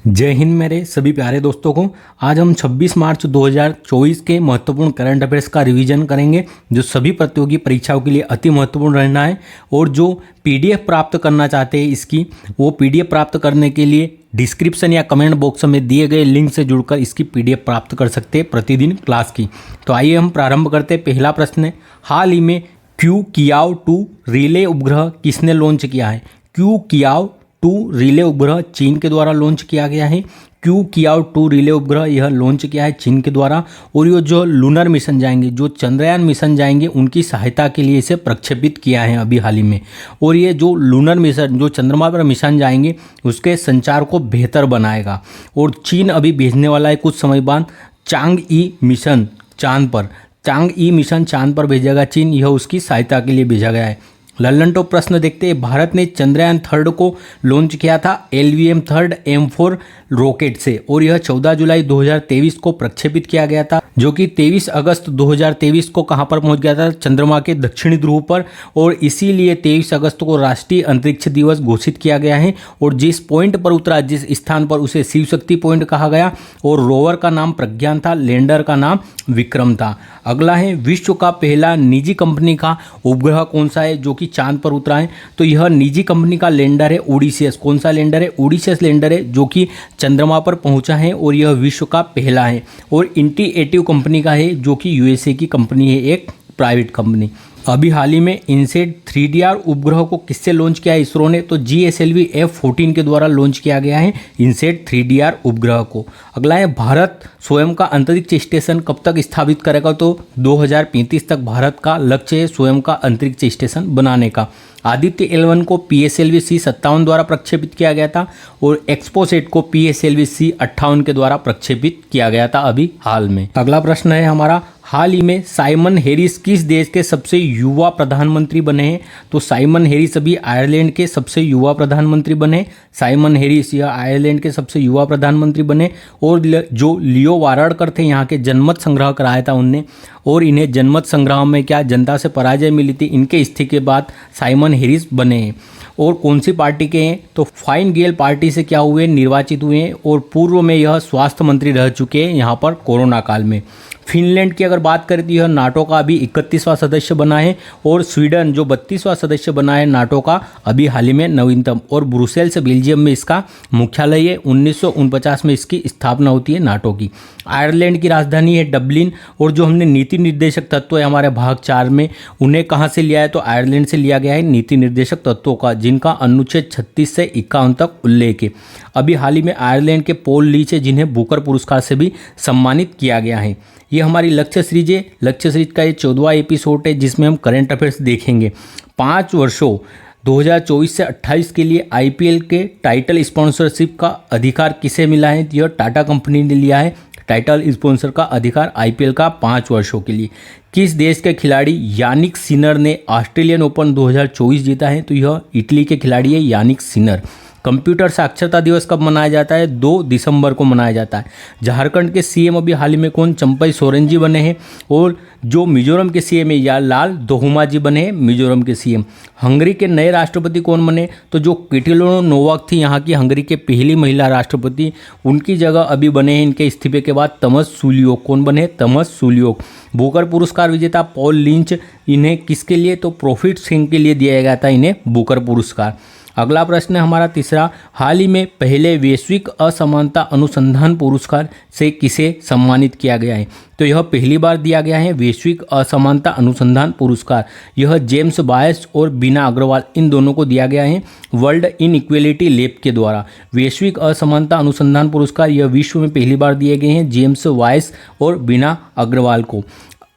जय हिंद मेरे सभी प्यारे दोस्तों को। आज हम 26 मार्च 2024 के महत्वपूर्ण करंट अफेयर्स का रिवीजन करेंगे जो सभी प्रतियोगी परीक्षाओं के लिए अति महत्वपूर्ण रहना है। और जो पीडीएफ प्राप्त करना चाहते हैं इसकी, वो पीडीएफ प्राप्त करने के लिए डिस्क्रिप्शन या कमेंट बॉक्स में दिए गए लिंक से जुड़कर इसकी पीडीएफ प्राप्त कर सकते हैं प्रतिदिन क्लास की। तो आइए हम प्रारंभ करते हैं। पहला प्रश्न है, हाल ही में क्यू कियाओ 2 रिले उपग्रह किसने लॉन्च किया है? क्यू कियाओ 2 रिले उपग्रह चीन के द्वारा लॉन्च किया गया है। क्यू कियाओ 2 रिले उपग्रह यह लॉन्च किया है चीन के द्वारा। और ये जो लूनर मिशन जाएंगे, जो चंद्रयान मिशन जाएंगे, उनकी सहायता के लिए इसे प्रक्षेपित किया है अभी हाल ही में। और ये जो लूनर मिशन, जो चंद्रमा पर मिशन जाएंगे, उसके संचार को बेहतर बनाएगा। और चीन अभी भेजने वाला है कुछ समय बाद चांग-ई मिशन चांद पर। चांग-ई मिशन चांद पर भेजेगा चीन, यह उसकी सहायता के लिए भेजा गया है। लल्लन टॉप प्रश्न देखते हैं। भारत ने चंद्रयान 3 को लॉन्च किया था LVM-3 M4 रॉकेट से, और यह 14 जुलाई 2023 को प्रक्षेपित किया गया था, जो कि 23 अगस्त 2023 को कहां पर पहुंच गया था? चंद्रमा के दक्षिणी ध्रुव पर। और इसीलिए 23 अगस्त को राष्ट्रीय अंतरिक्ष दिवस घोषित किया गया है। और जिस पॉइंट पर उतरा, जिस स्थान पर, उसे शिव शक्ति पॉइंट कहा गया। और रोवर का नाम प्रज्ञान था, लैंडर का नाम विक्रम था। अगला है, विश्व का पहला निजी कंपनी का उपग्रह कौन सा है जो कि चांद पर उतरा है? तो यह निजी कंपनी का लैंडर है ओडिसियस। कौन सा लैंडर है? ओडिसियस लैंडर है, जो कि चंद्रमा पर पहुंचा है, और यह विश्व का पहला है। और इंटीएटिव कंपनी का है, जो कि यूएसए की कंपनी है, एक प्राइवेट कंपनी। अभी हाल ही में इनसेट 3DR उपग्रह को किससे लॉन्च किया है इसरो ने? तो GSLV F-14 के द्वारा लॉन्च किया गया है इनसेट 3DR उपग्रह को। अगला है, भारत स्वयं का अंतरिक्ष स्टेशन कब तक स्थापित करेगा? तो 2035 तक भारत का लक्ष्य है स्वयं का अंतरिक्ष स्टेशन बनाने का। आदित्य L1 को PSLV C-57 द्वारा प्रक्षेपित किया गया था, और एक्सपोसेट को PSLV C-58 के द्वारा प्रक्षेपित किया गया था अभी हाल में। अगला प्रश्न है हमारा, हाल ही में साइमन हैरिस किस देश के सबसे युवा प्रधानमंत्री बने हैं? तो साइमन हैरिस अभी आयरलैंड के सबसे युवा प्रधानमंत्री बने। साइमन हैरिस यह आयरलैंड के सबसे युवा प्रधानमंत्री बने। और जो लियो वाराडकर थे, यहाँ के जनमत संग्रह कराया था उनने, और इन्हें जनमत संग्रह में क्या जनता से पराजय मिली थी। इनके इस्तीफे के बाद साइमन हैरिस बने हैं। और कौन सी पार्टी के हैं? तो फाइन गेल पार्टी से क्या हुए? निर्वाचित हुए हैं। और पूर्व में यह स्वास्थ्य मंत्री रह चुके हैं यहाँ पर कोरोना काल में। फिनलैंड की अगर बात करें तो यह नाटो का अभी 31वां सदस्य बना है। और स्वीडन जो 32वां सदस्य बना है नाटो का, अभी हाल ही में नवीनतम। और ब्रुसेल्स बेल्जियम में इसका मुख्यालय है। 1949 में इसकी स्थापना होती है नाटो की। आयरलैंड की राजधानी है डबलिन। और जो हमने नीति निर्देशक तत्व है हमारे भाग 4 में, उन्हें कहाँ से लिया है? तो आयरलैंड से लिया गया है नीति निर्देशक तत्वों का, जिनका अनुच्छेद 36 से 51 तक उल्लेख है। अभी हाल ही में आयरलैंड के पॉल लीच है, जिन्हें बुकर पुरस्कार से भी सम्मानित किया गया है। ये हमारी लक्ष्य सीरीज है। लक्ष्य सीरीज का ये 14वां एपिसोड है, जिसमें हम करंट अफेयर्स देखेंगे। 5 वर्षों 2024 से 28 के लिए IPL के टाइटल स्पॉन्सरशिप का अधिकार किसे मिला है? यह टाटा कंपनी ने लिया है टाइटल स्पॉन्सर का अधिकार IPL का 5 वर्षों के लिए। किस देश के खिलाड़ी यानिक सिनर ने ऑस्ट्रेलियन ओपन 2024 जीता है? तो यह इटली के खिलाड़ी है यानिक सिनर। कंप्यूटर साक्षरता दिवस कब मनाया जाता है? 2 दिसंबर को मनाया जाता है। झारखंड के CM अभी हाल ही में कौन? चंपई सोरेन जी बने हैं। और जो मिजोरम के CM है या लाल दोहुमा जी बने हैं मिजोरम के CM। हंगरी के नए राष्ट्रपति कौन बने? तो जो किटिलोना नोवाक थी यहाँ की हंगरी के पहली महिला राष्ट्रपति, उनकी जगह अभी बने हैं इनके इस्तीफे के बाद तमस सुलियोक। कौन बने? तमस सुलियोक। बुकर पुरस्कार विजेता पॉल लिंच, इन्हें किसके लिए? तो प्रॉफिट सिंह के लिए दिया गया था इन्हें बुकर पुरस्कार। अगला प्रश्न है हमारा तीसरा, हाल ही में पहले वैश्विक असमानता अनुसंधान पुरस्कार से किसे सम्मानित किया गया है? तो यह पहली बार दिया गया है वैश्विक असमानता अनुसंधान पुरस्कार। यह जेम्स बायस और बीना अग्रवाल, इन दोनों को दिया गया है वर्ल्ड इनइक्वेलिटी लैब के द्वारा। वैश्विक असमानता अनुसंधान पुरस्कार यह विश्व में पहली बार दिए गए हैं जेम्स बायस और बीना अग्रवाल को।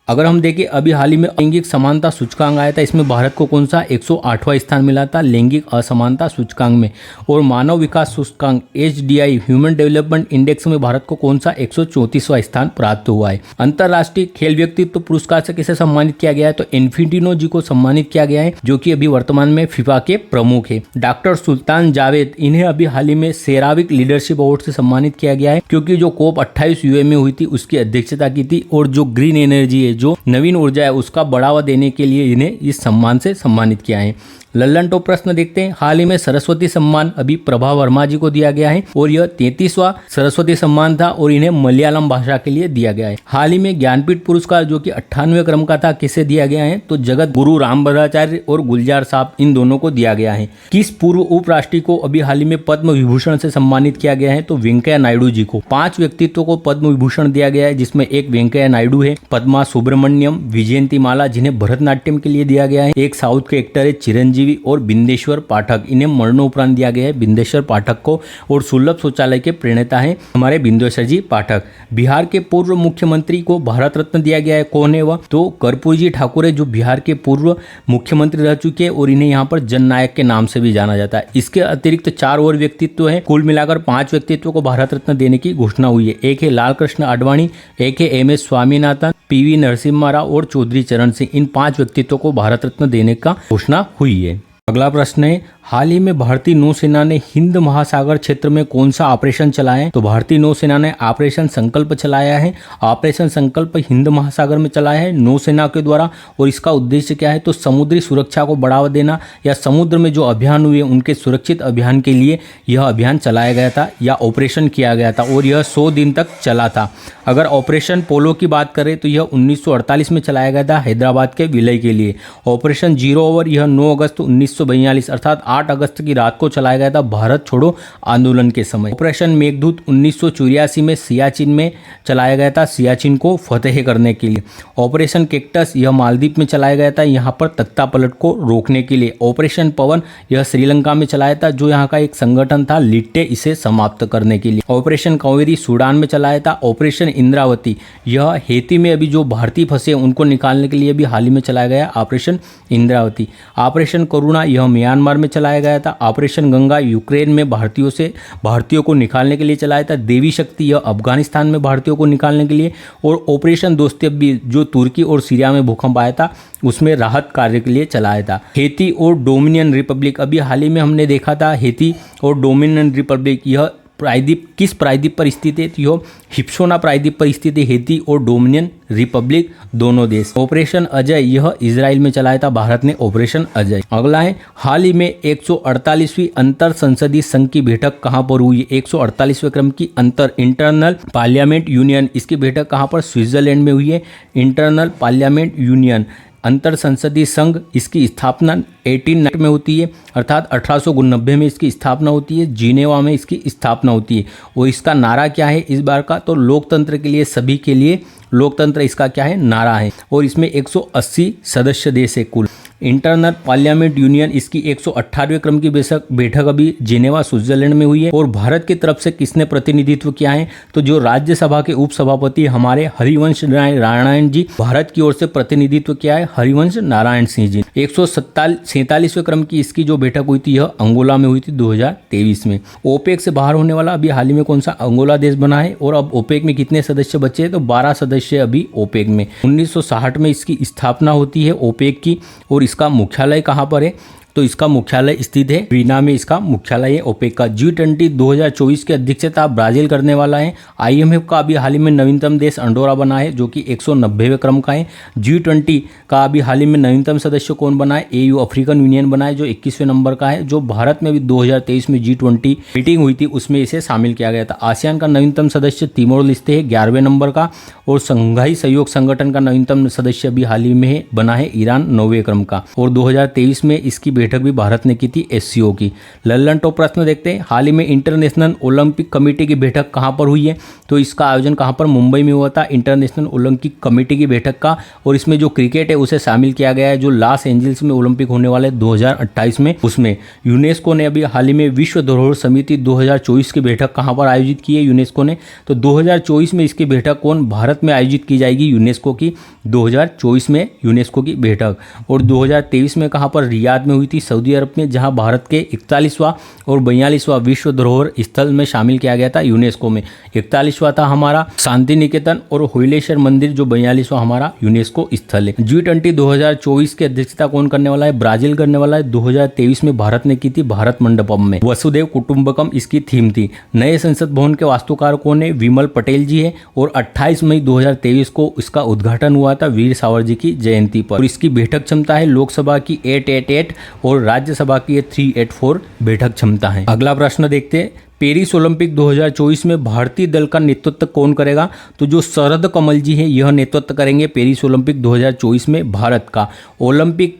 अगर हम देखें अभी हाल ही में लैंगिक समानता सूचकांक आया था, इसमें भारत को कौन सा 108वां स्थान मिला था लैंगिक असमानता सूचकांक में। और मानव विकास सूचकांक HDI ह्यूमन डेवलपमेंट इंडेक्स में भारत को कौन सा 134वां स्थान प्राप्त हुआ है। अंतर्राष्ट्रीय खेल व्यक्तित्व पुरस्कार से किसे सम्मानित किया गया है? तो इन्फिंटिनो जी को सम्मानित किया गया है, जो कि अभी वर्तमान में FIFA के प्रमुख है। डॉक्टर सुल्तान जावेद, इन्हें अभी हाल ही में सेराविक लीडरशिप अवार्ड से सम्मानित किया गया है, क्योंकि जो COP28 UA में हुई थी उसकी अध्यक्षता की थी। और जो ग्रीन एनर्जी है, जो नवीन ऊर्जा है, उसका बढ़ावा देने के लिए इन्हें इस सम्मान से सम्मानित किया है। लल्लन टॉप प्रश्न देखते हैं। हाल ही में सरस्वती सम्मान अभी प्रभा वर्मा जी को दिया गया है और यह 33वां सरस्वती सम्मान था और इन्हें मलयालम भाषा के लिए दिया गया है। हाल ही में ज्ञानपीठ पुरस्कार जो कि 98वें क्रम का था किसे दिया गया है, तो जगत गुरु रामभद्राचार्य और गुलजार साहब, इन दोनों को दिया गया है। किस पूर्व उपराष्ट्रपति को अभी हाल ही में पद्म विभूषण से सम्मानित किया गया है, तो वेंकैया नायडू जी को। 5 व्यक्तित्वों को पद्म विभूषण दिया गया है, जिसमें एक वेंकैया नायडू है, पद्मा सुब्रमण्यम, विजयंती माला जिन्हें भरतनाट्यम के लिए दिया गया है, एक साउथ के एक्टर है चिरंजीवी, और बिंदेश्वर पाठक, इन्हें मरणोपरांत दिया गया है बिंदेश्वर पाठक को। और सुलभ शौचालय के प्रणेता हैं हमारे बिंदेश्वर जी पाठक। बिहार के पूर्व मुख्यमंत्री को भारत रत्न दिया गया है, कौन है वह, तो कर्पूरी जी ठाकुर है, जो बिहार के पूर्व मुख्यमंत्री रह चुके हैं और इन्हें यहाँ पर जननायक के नाम से भी जाना जाता है। इसके अतिरिक्त 4 और व्यक्तित्व है, कुल मिलाकर 5 व्यक्तित्व को भारत रत्न देने की घोषणा हुई है। एक है लाल कृष्ण आडवाणी, एक है MS स्वामीनाथन, PV नरसिम्हा राव और चौधरी चरण सिंह। इन 5 व्यक्तित्वों को भारत रत्न देने का घोषणा हुई है। अगला प्रश्न है, हाल ही में भारतीय नौसेना ने हिंद महासागर क्षेत्र में कौन सा ऑपरेशन चलाया है, तो भारतीय नौसेना ने ऑपरेशन संकल्प चलाया है। ऑपरेशन संकल्प हिंद महासागर में चलाया है नौसेना के द्वारा, और इसका उद्देश्य क्या है, तो समुद्री सुरक्षा को बढ़ावा देना या समुद्र में जो अभियान हुए उनके सुरक्षित अभियान के लिए यह अभियान चलाया गया था या ऑपरेशन किया गया था, और यह 100 दिन तक चला था। अगर ऑपरेशन पोलो की बात करें तो यह 1948 में चलाया गया था हैदराबाद के विलय के लिए। ऑपरेशन जीरो ओवर यह 9 अगस्त 1942 अर्थात 8 अगस्त की रात को चलाया गया था भारत छोड़ो आंदोलन के समय। ऑपरेशन मेघदूत 1984 में सियाचिन में चलाया गया था, सियाचिन को फतेह करने के लिए। ऑपरेशन कैक्टस यह मालदीव में चलाया गया था, यहाँ पर तख्ता पलट को रोकने के लिए। ऑपरेशन पवन यह श्रीलंका में चलाया था, जो यहाँ का एक संगठन था लिट्टे, इसे समाप्त करने के लिए। ऑपरेशन कावेरी सूडान में चलाया था। ऑपरेशन इंद्रावती यह हेती में अभी जो भारतीय फंसे उनको निकालने के लिए भी हाल ही में चलाया गया ऑपरेशन इंद्रावती। ऑपरेशन करुणा यह म्यांमार में चलाया गया था। ऑपरेशन गंगा यूक्रेन में भारतीयों को निकालने के लिए चलाया था। देवी शक्ति यह अफगानिस्तान में भारतीयों को निकालने के लिए। और ऑपरेशन दोस्तेबी जो तुर्की और सीरिया में भूकंप आया था उसमें राहत कार्य के लिए चलाया था। हेती और डोमिनियन रिपब्लिक अभी हाल ही में हमने देखा था, हेती और डोमिनियन रिपब्लिक यह प्रायद्वीप किस प्रायद्वीप पर स्थित है, तो यह हिप्सोना प्रायद्वीप पर स्थित है, हेती और डोमिनियन रिपब्लिक दोनों देश। ऑपरेशन अजय यह इजराइल में चलाया था भारत ने ऑपरेशन अजय। अगला है, हाल ही में 148वीं अंतर संसदीय संघ की बैठक कहां पर हुई है। 148वें क्रम की इंटरनल पार्लियामेंट यूनियन, इसकी बैठक कहां पर, स्विट्जरलैंड में हुई है। इंटरनल पार्लियामेंट यूनियन अंतर संसदीय संघ, इसकी स्थापना 1890 में होती है, अर्थात 1890 में इसकी स्थापना होती है। जिनेवा में इसकी स्थापना होती है। और इसका नारा क्या है इस बार का, तो लोकतंत्र के लिए सभी के लिए लोकतंत्र इसका क्या है, नारा है। और इसमें 180 सदस्य देश है कुल। इंटरनल पार्लियामेंट यूनियन इसकी 118वें क्रम की बैठक अभी जिनेवा स्विट्जरलैंड में हुई है। और भारत की तरफ से किसने प्रतिनिधित्व किया है, तो जो राज्यसभा के उपसभापति हमारे हरिवंश नारायण जी, भारत की ओर से प्रतिनिधित्व किया है हरिवंश नारायण सिंह जी। 147वें क्रम की इसकी जो बैठक हुई थी यह अंगोला में हुई थी 2023 में। ओपेक से बाहर होने वाला अभी हाल ही में कौन सा अंगोला देश बना है। और अब ओपेक में कितने सदस्य बचे हैं, तो 12 सदस्य अभी ओपेक में। 1960 में इसकी स्थापना होती है ओपेक की। और इसका मुख्यालय कहाँ पर है, तो इसका मुख्यालय स्थित है वीना में, इसका मुख्यालय है ओपेक का। G20 2024 की अध्यक्षता ब्राजील करने वाला है। IMF का अभी हाल ही में नवीनतम देश अंडोरा बना है, जो कि 190वें क्रम का है। G20 का अभी हाल ही में नवीनतम सदस्य कौन बना है, AU अफ्रीकन यूनियन बना है, जो 21वें नंबर का है। जो भारत में भी 2023 में G20 मीटिंग हुई थी उसमें इसे शामिल किया गया था। आसियान का नवीनतम सदस्य तिमोर लेस्ते है 11वें नंबर का। और संघाई सहयोग संगठन का नवीनतम सदस्य अभी हाल ही में बना है ईरान 9वें क्रम का। और 2023 में इसकी बैठक भी भारत ने की थी SCO की। लल्लन टॉप प्रश्न देखते हैं, हाल ही में इंटरनेशनल ओलंपिक कमेटी की बैठक कहां पर हुई है, तो इसका आयोजन कहां पर, मुंबई में हुआ था इंटरनेशनल ओलंपिक कमेटी की बैठक का। और इसमें जो क्रिकेट है उसे शामिल किया गया है, जो लॉस एंजल्स में ओलंपिक होने वाले 2028 में। उसमें यूनेस्को ने अभी हाल ही में विश्व धरोहर समिति 2024 की बैठक कहां पर आयोजित की है यूनेस्को ने, तो 2024 में इसकी बैठक कौन, भारत में आयोजित की जाएगी यूनेस्को की। 2024 में यूनेस्को की बैठक। और 2023 में कहां पर, रियाद में हुई थी सऊदी अरब में, जहां भारत के 41वां और 42वां विश्व धरोहर स्थल में शामिल किया गया था यूनेस्को में। 41वां था हमारा शांति निकेतन और होइलेश्वर मंदिर, जो 42वां हमारा यूनेस्को स्थल है। G20 2024 की अध्यक्षता कौन करने वाला है, ब्राजील करने वाला है। 2023 में भारत ने की थी भारत मंडपम में। वसुदेव कुटुंबकम इसकी थीम थी। नए संसद भवन के वास्तुकार कौन है, विमल पटेल जी है। और 28 मई 2023 को इसका उद्घाटन हुआ था वीर सावरकर जी की जयंती पर। और इसकी बैठक क्षमता है लोकसभा की 888 और राज्यसभा की ये 384 बैठक क्षमता है। अगला प्रश्न देखते हैं, पेरिस ओलंपिक 2024 में भारतीय दल का नेतृत्व कौन करेगा? तो जो शरद कमल जी हैं यह नेतृत्व करेंगे पेरिस ओलंपिक 2024 में भारत का।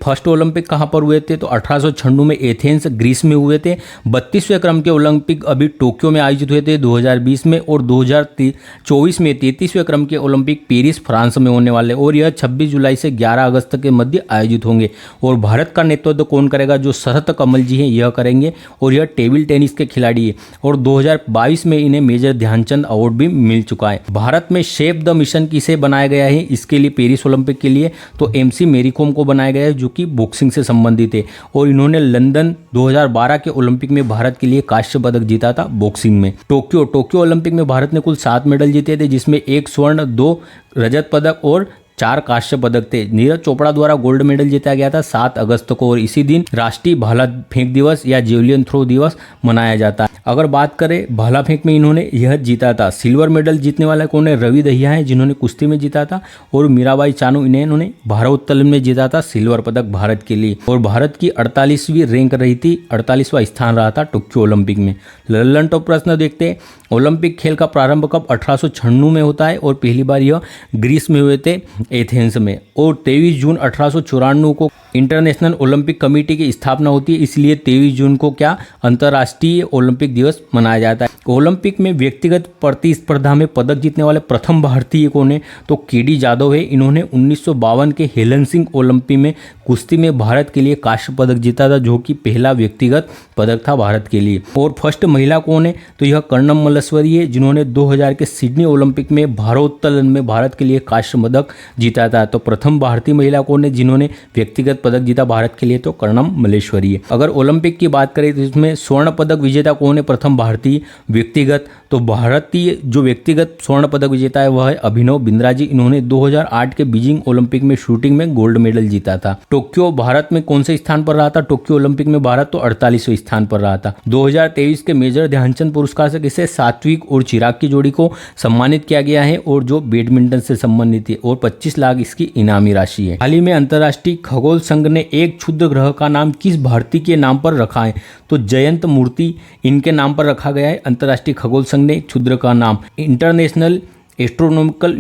फर्स्ट ओलंपिक कहाँ पर हुए थे? तो 1896 में एथेंस ग्रीस में हुए थे। 32वें क्रम के ओलंपिक अभी टोक्यो में आयोजित हुए थे 2020 में, और 2024 में 33वें क्रम के ओलंपिक पेरिस फ्रांस में होने वाले, और यह 26 जुलाई से 11 अगस्त के मध्य आयोजित होंगे। और भारत का नेतृत्व कौन करेगा? जो शरद कमल जी हैं यह करेंगे, और यह टेबल टेनिस के खिलाड़ी है, और 2022 में इन्हें मेजर ध्यानचंद अवार्ड भी मिल चुका है। भारत में शेप द मिशन किसे बनाया गया है इसके लिए पेरिस ओलंपिक के लिए? तो MC मेरी कॉम को बनाया गया है, जो कि बॉक्सिंग से संबंधित है, और इन्होंने लंदन 2012 के ओलंपिक में भारत के लिए कांस्य पदक जीता था बॉक्सिंग में। टोक्यो ओलंपिक में भारत ने कुल 7 मेडल जीते थे, जिसमें 1 स्वर्ण, 2 रजत पदक और 4 कांस्य पदक थे। नीरज चोपड़ा द्वारा गोल्ड मेडल जीता गया था 7 अगस्त को, और इसी दिन राष्ट्रीय भाला फेंक दिवस या जेवलिन थ्रो दिवस मनाया जाता है। अगर बात करें भाला फेंक में इन्होंने यह जीता था। सिल्वर मेडल जीतने वाला कौन है? रवि दहिया है, जिन्होंने कुश्ती में जीता था, और मीराबाई चानू इन्होंने भारोत्तोलन में जीता था सिल्वर पदक भारत के लिए। और भारत की 48वीं रैंक रही थी, 48वां स्थान रहा था टोक्यो ओलंपिक में। लल्लन टॉप प्रश्न देखते हैं, ओलंपिक खेल का प्रारंभ कब? 1896 में होता है, और पहली बार यह ग्रीस में हुए थे एथेंस में। और 23 जून 1894 को इंटरनेशनल ओलंपिक कमेटी की स्थापना होती है, इसलिए 23 जून को क्या अंतर्राष्ट्रीय ओलंपिक दिवस मनाया जाता है। ओलंपिक में व्यक्तिगत प्रतिस्पर्धा में पदक जीतने वाले प्रथम भारतीय कौन है? तो KD जाधव है। इन्होंने 1952 के हेलसिंकी ओलंपिक में कुश्ती में भारत के लिए कांस्य पदक जीता था, जो कि पहला व्यक्तिगत पदक था भारत के लिए। और फर्स्ट महिला कौन है? तो यह कर्णम मल्लेश्वरी है, जिन्होंने 2000 के सिडनी ओलंपिक में भारोत्तोलन में भारत के लिए कांस्य पदक जीता था। तो प्रथम भारतीय महिला कौन है जिन्होंने व्यक्तिगत पदक जीता भारत के लिए? तो कर्णम मल्लेश्वरी है। अगर ओलंपिक की बात करें तो इसमें स्वर्ण पदक विजेता कौन है प्रथम भारतीय व्यक्तिगत? तो भारतीय जो व्यक्तिगत स्वर्ण पदक विजेता है वह है अभिनव बिंद्रा जी। इन्होंने 2008 के बीजिंग ओलंपिक में शूटिंग में गोल्ड मेडल जीता था। टोक्यो भारत में कौन से स्थान पर रहा था? टोक्यो ओलंपिक में भारत तो 48वें स्थान पर रहा था। 2023 के मेजर ध्यानचंद पुरस्कार से किसे? सात्विक और चिराग की जोड़ी को सम्मानित किया गया है, और जो बैडमिंटन से संबंधित है, और 25 लाख इसकी इनामी राशि है। हाल ही में अंतर्राष्ट्रीय खगोल संघ ने एक क्षुद्र ग्रह का नाम किस भारतीय के नाम पर रखा है? तो जयंत मूर्ति इनके नाम पर रखा गया है। अंतर्राष्ट्रीय खगोल संघ ने क्षुद्र का नाम इंटरनेशनल एस्ट्रोनॉमिकल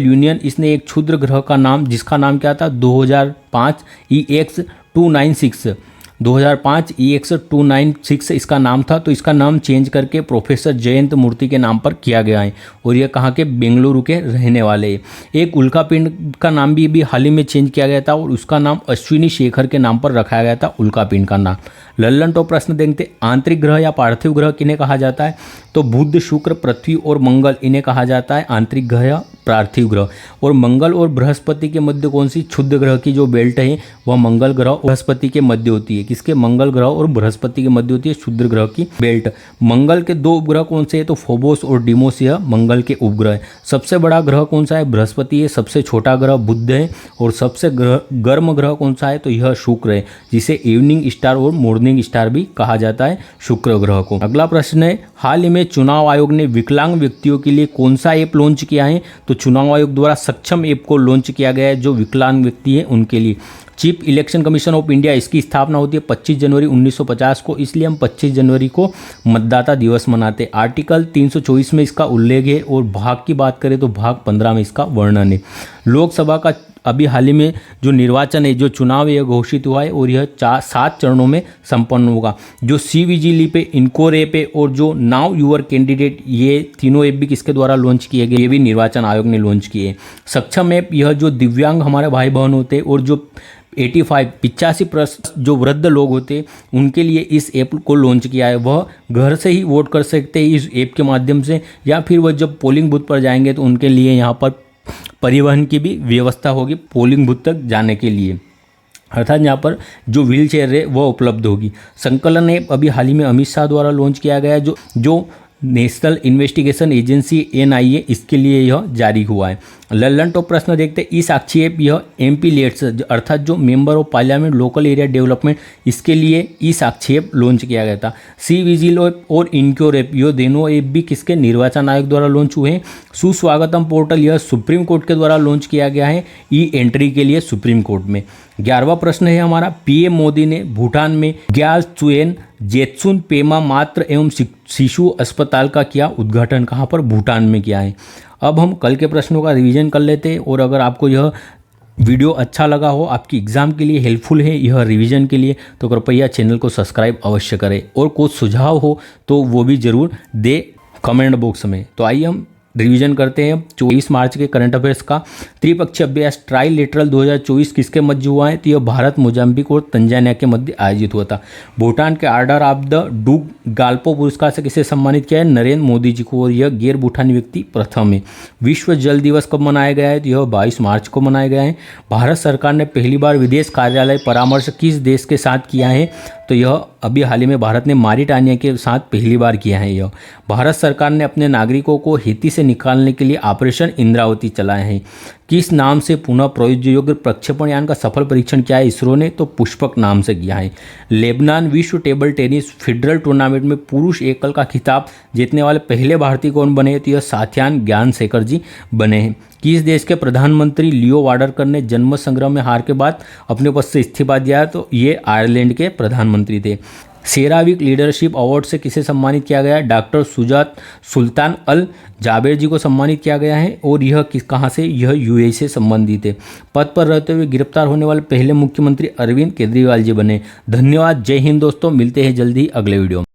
यूनियन इसने एक क्षुद्र ग्रह का नाम, जिसका नाम क्या था? 2005 EX296 इसका नाम था। तो इसका नाम चेंज करके प्रोफेसर जयंत मूर्ति के नाम पर किया गया है, और यह कहाँ के? बेंगलुरु के रहने वाले हैं। एक उल्का पिंड का नाम भी हाल ही में चेंज किया गया था, और उसका नाम अश्विनी शेखर के नाम पर रखा गया था, उल्का पिंड का नाम। लल्लन टॉप प्रश्न देखते, आंतरिक ग्रह या पार्थिव ग्रह किन्हें कहा जाता है? तो बुध, शुक्र, पृथ्वी और मंगल इन्हें कहा जाता है आंतरिक ग्रह या पार्थिव ग्रह। और मंगल और बृहस्पति के मध्य कौन सी क्षुद्र ग्रह की जो बेल्ट है वह मंगल ग्रह और बृहस्पति के मध्य होती है। किसके? मंगल ग्रह और बृहस्पति के मध्य होती है क्षुद्र ग्रह की बेल्ट। मंगल के 2 उपग्रह कौन से है? तो फोबोस और डिमोस, यह मंगल के उपग्रह है। सबसे बड़ा ग्रह कौन सा है? बृहस्पति है। सबसे छोटा ग्रह बुध है। और सबसे गर्म ग्रह कौन सा है? तो यह शुक्र है, जिसे इवनिंग स्टार और मॉर्निंग स्टार भी कहा जाता है शुक्र ग्रह को। अगला प्रश्न है, हाल ही में चुनाव आयोग ने विकलांग व्यक्तियों के लिए कौन सा ऐप लॉन्च किया है? तो चुनाव आयोग द्वारा सक्षम ऐप को लॉन्च किया गया है, जो विकलांग व्यक्ति है उनके लिए। Chief election commission of India, इसकी स्थापना होती है 25 जनवरी 1950 को, इसलिए हम 25 जनवरी को मतदाता दिवस मनाते हैं। आर्टिकल 324 में इसका उल्लेख है, और भाग की बात करें तो भाग 15 में इसका वर्णन है। लोकसभा का अभी हाल ही में जो निर्वाचन है, जो चुनाव यह घोषित हुआ है, और यह 7 चरणों में संपन्न होगा। जो CVGL पे, इनकोर ऐप है, और जो नाउ यूर कैंडिडेट, ये तीनों ऐप भी किसके द्वारा लॉन्च किए गए? ये भी निर्वाचन आयोग ने लॉन्च किए। सक्षम ऐप, यह जो दिव्यांग हमारे भाई बहन होते हैं, और जो 85 जो वृद्ध लोग होते उनके लिए इस ऐप को लॉन्च किया है। वह घर से ही वोट कर सकते हैं इस ऐप के माध्यम से, या फिर वह जब पोलिंग बूथ पर जाएंगे तो उनके लिए यहाँ पर परिवहन की भी व्यवस्था होगी पोलिंग बूथ तक जाने के लिए, अर्थात यहाँ पर जो व्हील चेयर है वह उपलब्ध होगी। संकलन ऐप अभी हाल ही में अमित शाह द्वारा लॉन्च किया गया है, जो नेशनल इन्वेस्टिगेशन एजेंसी NIA, इसके लिए यह जारी हुआ है। लल्लन टॉप प्रश्न देखते हैं, ई साक्षी ऐप यह MP लेट्स अर्थात जो member of parliament local area development, इसके लिए ई साक्षी ऐप लॉन्च किया गया था। CVGL ऐप और इनक्योर ऐप, यह दोनों ऐप भी किसके? निर्वाचन आयोग द्वारा लॉन्च हुए हैं। सुस्वागतम पोर्टल, यह सुप्रीम कोर्ट के द्वारा लॉन्च किया गया है ई एंट्री के लिए सुप्रीम कोर्ट में। 11वां प्रश्न है हमारा, पीएम मोदी ने भूटान में ग्यालचुएन जेत्सुन पेमा मातृ एवं शिशु अस्पताल का किया उद्घाटन, कहाँ पर, भूटान में किया है। अब हम कल के प्रश्नों का रिवीजन कर लेते हैं, और अगर आपको यह वीडियो अच्छा लगा हो, आपकी एग्ज़ाम के लिए हेल्पफुल है यह रिवीजन के लिए, तो कृपया चैनल को सब्सक्राइब अवश्य करें, और कुछ सुझाव हो तो वो भी ज़रूर दे कमेंट बॉक्स में। तो आइए हम रिवीजन करते हैं 24 मार्च के करंट अफेयर्स का। त्रिपक्षीय अभ्यास ट्राइलेटरल 2024 किसके मध्य हुआ है, तो यह भारत, मोजाम्बिक और तंजानिया के मध्य आयोजित हुआ था। भूटान के ऑर्डर ऑफ द डूग गाल्पो पुरस्कार से किसे सम्मानित किया है, नरेंद्र मोदी जी को, और यह गैर भूटानी व्यक्ति प्रथम है। विश्व जल दिवस कब मनाया गया है, तो यह 22 मार्च को मनाया गया है। भारत सरकार ने पहली बार विदेश कार्यालय परामर्श किस देश के साथ किया है, तो यह अभी हाल ही में भारत ने मारिटानिया के साथ पहली बार किया है। यह भारत सरकार ने अपने नागरिकों को हैती से निकालने के लिए ऑपरेशन इंद्रावती चलाया है। किस नाम से पुनः प्रयोज्य योग्य प्रक्षेपण यान का सफल परीक्षण किया है इसरो ने, तो पुष्पक नाम से किया है। लेबनान विश्व टेबल टेनिस फेडरल टूर्नामेंट में पुरुष एकल का खिताब जीतने वाले पहले भारतीय कौन बने, तो यह साथियान ज्ञानशेखर जी बने हैं। किस देश के प्रधानमंत्री लियो वाडरकर ने जनमत संग्रह में हार के बाद अपने पद से इस्तीफा दिया, तो ये आयरलैंड के प्रधानमंत्री थे। सेरावीक लीडरशिप अवार्ड से किसे सम्मानित किया गया है, डॉक्टर सुजात सुल्तान अल जाबेर जी को सम्मानित किया गया है, और यह कहाँ से, यह यूएई से संबंधित है। पद पर रहते हुए गिरफ्तार होने वाले पहले मुख्यमंत्री अरविंद केजरीवाल जी बने। धन्यवाद, जय हिंद दोस्तों, मिलते हैं जल्दी अगले वीडियो में।